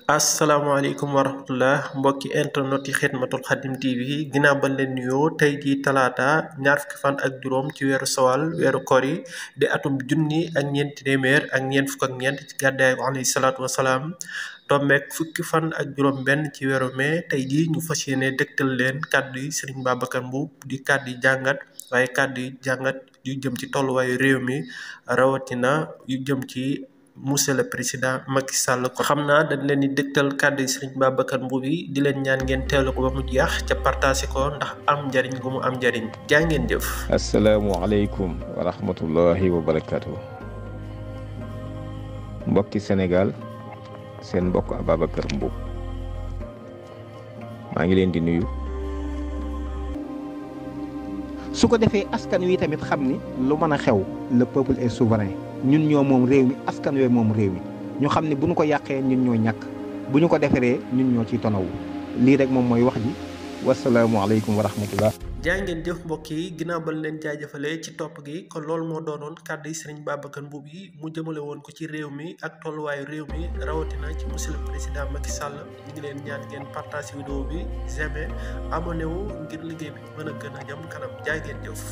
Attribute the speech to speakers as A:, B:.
A: asalaamaaleykum wa rahmatullah mbokki internet yi xidmatul xadim tv ginnaaw ba leen nuyoo tey jii talaata ñaar fukki fan ak juróom ci weeru sawal weeru koor yi di atum junni ak ñeenti téeméer ak ñeent fukk ak ñeent ci gàddaay ko alayhi salaatu wasalaam tombeek fukki fan ak juróom benn ci weeru mai tey jii ñu fas yéene dëgtal leen kàddu yi Serigne Babacar Mboup di kàddu yi jàngat waaye kàddu yi jàngat yu jëm ci tolluwaayu réew mi rawatina yu jëm ci monsieur le président Macky Sall. ko xam naa dañ leen di dëgtal kàddu yi Serigne Babacar Mboup yi di leen ñaan ngeen teelu ko ba mu jeex ca partagé ko ndax am njariñ gu mu am njariñ jaa ngeen jëf.
B: asalaamualeykum wa rahmatullahi wa barakaatu. mbokki Sénégal seen mbokk Ababacar Mboup maa ngi leen di nuyu.
C: su ko defee askan wi tamit xam ni lu mën a xew le peuple est souverain ñun ñoo moom réew mi askan wi moom réew mi ñu xam ne bu ñu ko yàqee ñun ñoo ñàkk bu ñu ko defaree ñun ñoo ciy tonawu lii rek moom mooy wax ji wasalaamualeykum wa rahmatullah.
A: jaa ngeen jëf mbokk yi ginnaaw ba leen jaajëfalee ci topp gi kon loolu moo doonoon kàddu yi Serigne Babacar Mboup yi mu jëmale woon ko ci réew mi ak tolluwaayu réew mi rawatina ci monsieur le président Macky Sall ñu ngi leen ñaan ngeen partage vidéo bi jamais abonné wu ngir liggéey bi mën a gën a jëm kanam jaa ngeen jëf.